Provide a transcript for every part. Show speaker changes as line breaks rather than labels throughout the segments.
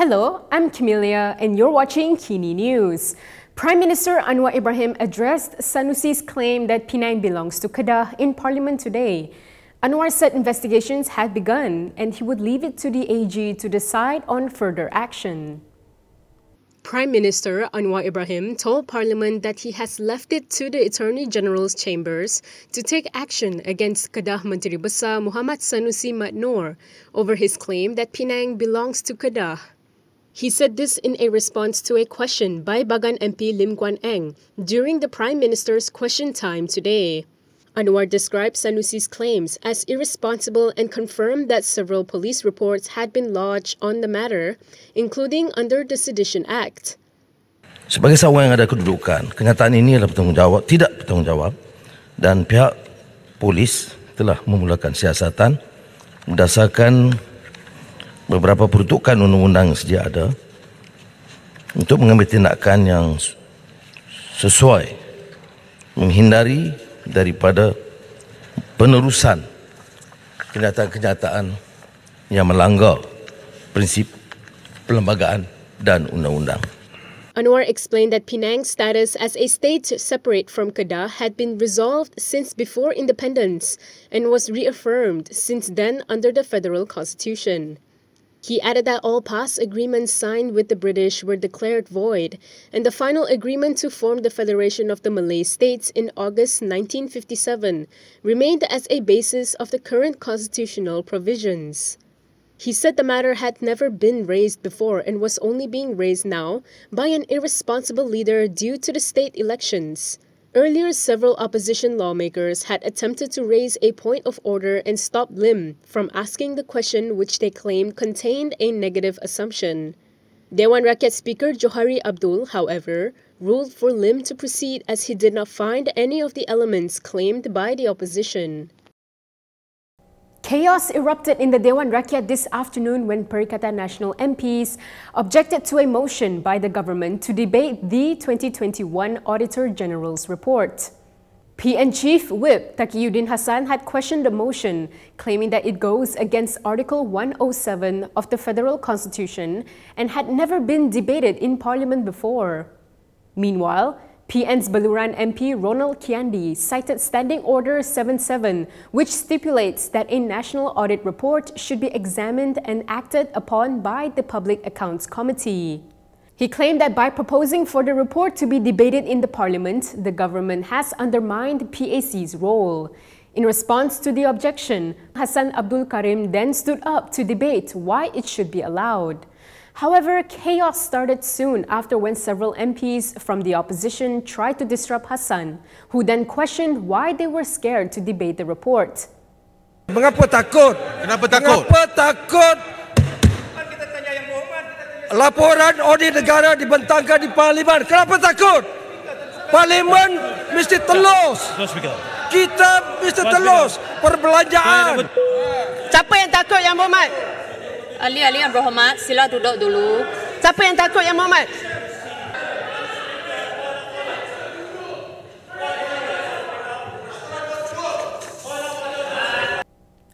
Hello, I'm Camelia and you're watching Kini News. Prime Minister Anwar Ibrahim addressed Sanusi's claim that Penang belongs to Kedah in Parliament today. Anwar said investigations had begun and he would leave it to the AG to decide on further action. Prime Minister Anwar Ibrahim told Parliament that he has left it to the Attorney General's chambers to take action against Kedah Menteri Besar Muhammad Sanusi Mat Noor over his claim that Penang belongs to Kedah. He said this in a response to a question by Bagan MP Lim Guan Eng during the Prime Minister's question time today. Anwar described Sanusi's claims as irresponsible and confirmed that several police reports had been lodged on the matter, including under the Sedition Act.
Sebagai seorang yang ada kedudukan, kenyataan ini adalah tidak bertanggungjawab dan pihak polis telah memulakan siasatan berdasarkan beberapa peruntukan undang-undang yang sedia ada untuk mengambil tindakan yang sesuai menghindari daripada penerusan kenyataan-kenyataan yang melanggar prinsip perlembagaan dan undang-undang.
Anwar explained that Penang's status as a state separate from Kedah had been resolved since before independence and was reaffirmed since then under the Federal Constitution. He added that all past agreements signed with the British were declared void, and the final agreement to form the Federation of the Malay States in August 1957 remained as a basis of the current constitutional provisions. He said the matter had never been raised before and was only being raised now by an irresponsible leader due to the state elections. Earlier, several opposition lawmakers had attempted to raise a point of order and stop Lim from asking the question which they claimed contained a negative assumption. Dewan Rakyat Speaker Johari Abdul, however, ruled for Lim to proceed as he did not find any of the elements claimed by the opposition. Chaos erupted in the Dewan Rakyat this afternoon when Perikatan Nasional MPs objected to a motion by the government to debate the 2021 Auditor General's report. PN Chief Whip Taqiyuddin Hassan had questioned the motion, claiming that it goes against Article 107 of the Federal Constitution and had never been debated in Parliament before. Meanwhile, PN's Baluran MP Ronald Kiandi cited Standing Order 77, which stipulates that a national audit report should be examined and acted upon by the Public Accounts Committee. He claimed that by proposing for the report to be debated in the Parliament, the government has undermined PAC's role. In response to the objection, Hassan Abdul Karim then stood up to debate why it should be allowed. However, chaos started soon after when several MPs from the opposition tried to disrupt Hassan, who then questioned why they were scared to debate the report.
Mengapa takut?
Kenapa takut?
Mengapa takut? Laporan audit negara dibentangkan di Parlimen. Kenapa takut? Parlimen mesti telus. Kita mesti telus. Perbelanjaan.
Siapa yang takut Yang Berhormat? Ahli-ahli Yang Berhormat, sila duduk dulu. Siapa yang takut Yang Berhormat?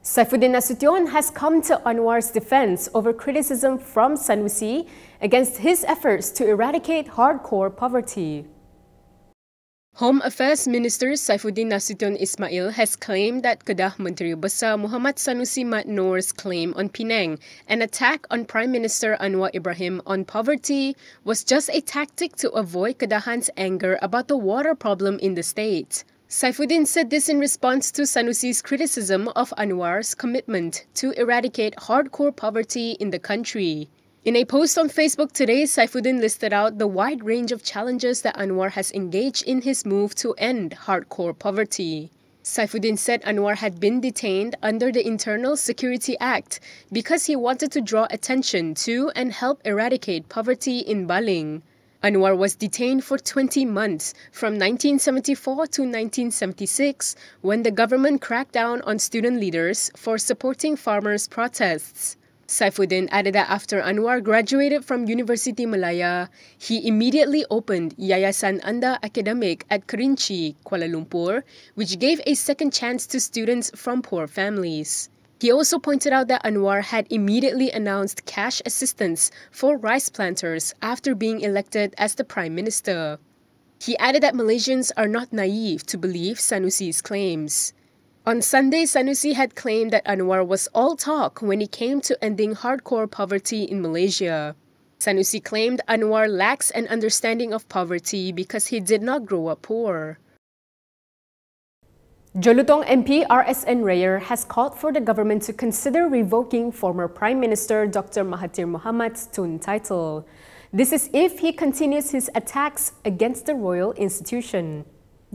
Saifuddin Nasution has come to Anwar's defense over criticism from Sanusi against his efforts to eradicate hardcore poverty. Home Affairs Minister Saifuddin Nasution Ismail has claimed that Kedah Menteri Besar Muhammad Sanusi Mat Noor's claim on Penang, an attack on Prime Minister Anwar Ibrahim on poverty, was just a tactic to avoid Kedahan's anger about the water problem in the state. Saifuddin said this in response to Sanusi's criticism of Anwar's commitment to eradicate hardcore poverty in the country. In a post on Facebook today, Saifuddin listed out the wide range of challenges that Anwar has engaged in his move to end hardcore poverty. Saifuddin said Anwar had been detained under the Internal Security Act because he wanted to draw attention to and help eradicate poverty in Baling. Anwar was detained for 20 months from 1974 to 1976 when the government cracked down on student leaders for supporting farmers' protests. Saifuddin added that after Anwar graduated from University Malaya, he immediately opened Yayasan Anda Academic at Kerinci, Kuala Lumpur, which gave a second chance to students from poor families. He also pointed out that Anwar had immediately announced cash assistance for rice planters after being elected as the Prime Minister. He added that Malaysians are not naive to believe Sanusi's claims. On Sunday, Sanusi had claimed that Anwar was all talk when it came to ending hardcore poverty in Malaysia. Sanusi claimed Anwar lacks an understanding of poverty because he did not grow up poor. Jelutong MP RSN Rayer has called for the government to consider revoking former Prime Minister Dr. Mahathir Mohamad's Tun title. This is if he continues his attacks against the royal institution.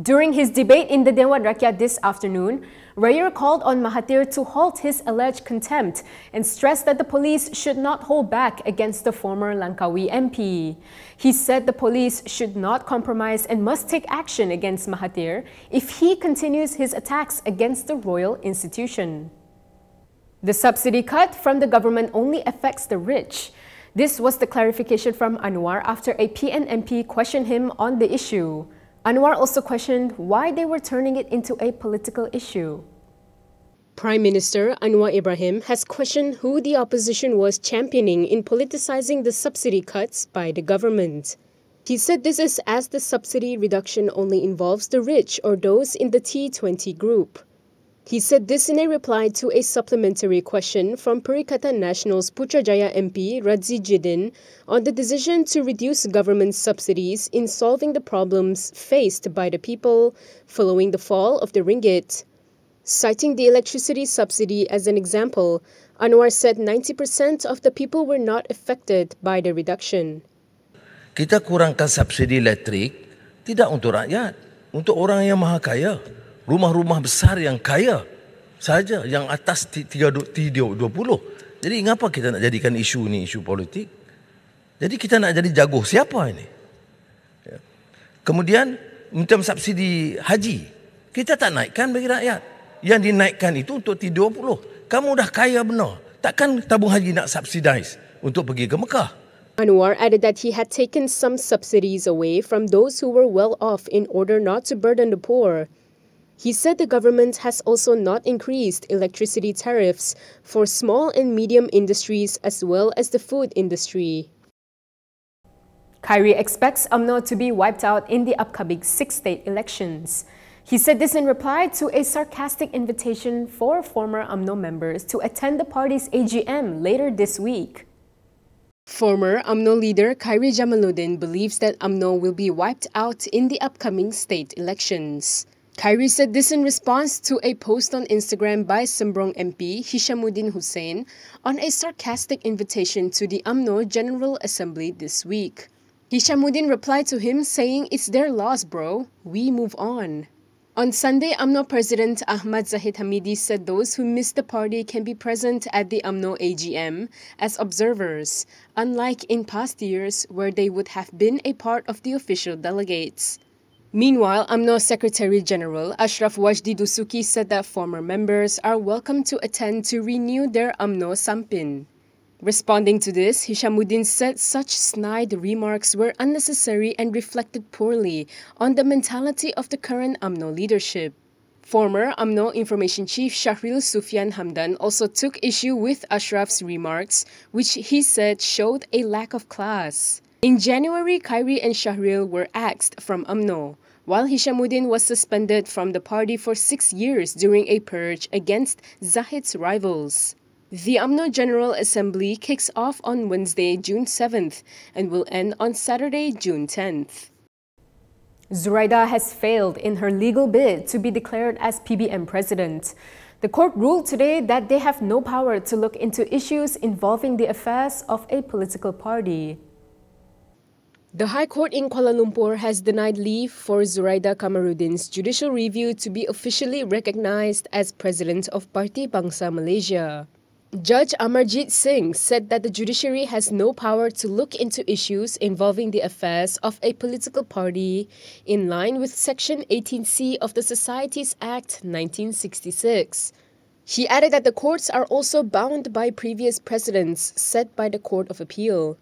During his debate in the Dewan Rakyat this afternoon, Rayer called on Mahathir to halt his alleged contempt and stressed that the police should not hold back against the former Langkawi MP. He said the police should not compromise and must take action against Mahathir if he continues his attacks against the royal institution. The subsidy cut from the government only affects the rich. This was the clarification from Anwar after a PNMP questioned him on the issue. Anwar also questioned why they were turning it into a political issue. Prime Minister Anwar Ibrahim has questioned who the opposition was championing in politicizing the subsidy cuts by the government. He said this is as the subsidy reduction only involves the rich or those in the T20 group. He said this in a reply to a supplementary question from Perikatan Nasional's Putrajaya MP Radzi Jidin on the decision to reduce government subsidies in solving the problems faced by the people following the fall of the ringgit. Citing the electricity subsidy as an example, Anwar said 90% of the people were not affected by the reduction.
Kita kurangkan subsidi elektrik tidak untuk rakyat, untuk orang yang maha kaya. Rumah-rumah besar yang kaya saja, yang atas T20. Jadi mengapa kita nak jadikan isu ni isu politik? Jadi kita nak jadi jago siapa ini? Kemudian macam subsidi haji, kita tak naikkan bagi rakyat. Yang dinaikkan itu untuk T20. Kamu dah kaya benar, takkan tabung haji nak subsidize untuk pergi ke Mekah?
Anwar added that he had taken some subsidies away from those who were well off in order not to burden the poor. He said the government has also not increased electricity tariffs for small and medium industries as well as the food industry. Khairi expects UMNO to be wiped out in the upcoming 6 state elections. He said this in reply to a sarcastic invitation for former UMNO members to attend the party's AGM later this week. Former UMNO leader Khairi Jamaluddin believes that UMNO will be wiped out in the upcoming state elections. Khairi said this in response to a post on Instagram by Sembrong MP Hishamuddin Hussein on a sarcastic invitation to the UMNO General Assembly this week. Hishamuddin replied to him saying, "It's their loss, bro. We move on." On Sunday, UMNO President Ahmad Zahid Hamidi said those who missed the party can be present at the UMNO AGM as observers, unlike in past years where they would have been a part of the official delegates. Meanwhile, UMNO Secretary General Ashraf Wajdi Dusuki said that former members are welcome to attend to renew their UMNO Sampin. Responding to this, Hishamuddin said such snide remarks were unnecessary and reflected poorly on the mentality of the current UMNO leadership. Former UMNO Information Chief Shahril Sufyan Hamdan also took issue with Ashraf's remarks, which he said showed a lack of class. In January, Khairi and Shahril were axed from UMNO, while Hishamuddin was suspended from the party for 6 years during a purge against Zahid's rivals. The UMNO General Assembly kicks off on Wednesday, June 7th and will end on Saturday, June 10th. Zuraida has failed in her legal bid to be declared as PBM president. The court ruled today that they have no power to look into issues involving the affairs of a political party. The High Court in Kuala Lumpur has denied leave for Zuraida Kamaruddin's judicial review to be officially recognized as president of Parti Bangsa Malaysia. Judge Amarjit Singh said that the judiciary has no power to look into issues involving the affairs of a political party in line with Section 18C of the Societies Act 1966. He added that the courts are also bound by previous precedents set by the Court of Appeal.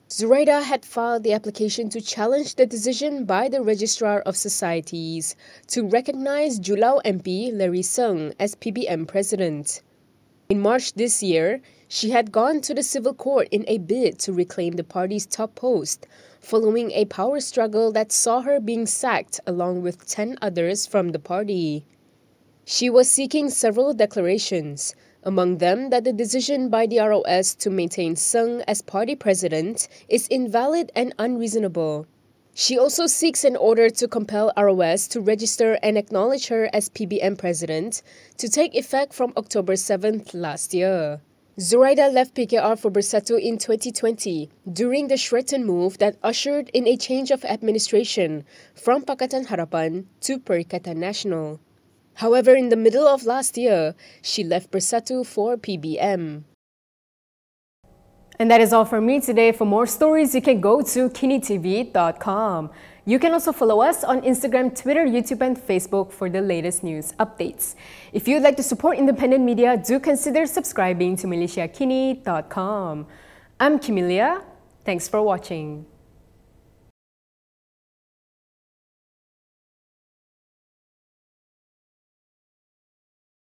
Zuraida had filed the application to challenge the decision by the Registrar of Societies to recognize Julao MP Larry Sung as PBM president. In March this year, she had gone to the civil court in a bid to reclaim the party's top post, following a power struggle that saw her being sacked along with 10 others from the party. She was seeking several declarations, among them that the decision by the ROS to maintain Seng as party president is invalid and unreasonable. She also seeks an order to compel ROS to register and acknowledge her as PBM president to take effect from October 7th last year. Zuraida left PKR for Bersatu in 2020 during the Sheraton move that ushered in a change of administration from Pakatan Harapan to Perikatan Nasional. However, in the middle of last year, she left Bersatu for PBM. And that is all from me today. For more stories, you can go to kinitv.com. You can also follow us on Instagram, Twitter, YouTube, and Facebook for the latest news updates. If you'd like to support independent media, do consider subscribing to MilesiaKini.com. I'm Kimilia. Thanks for watching.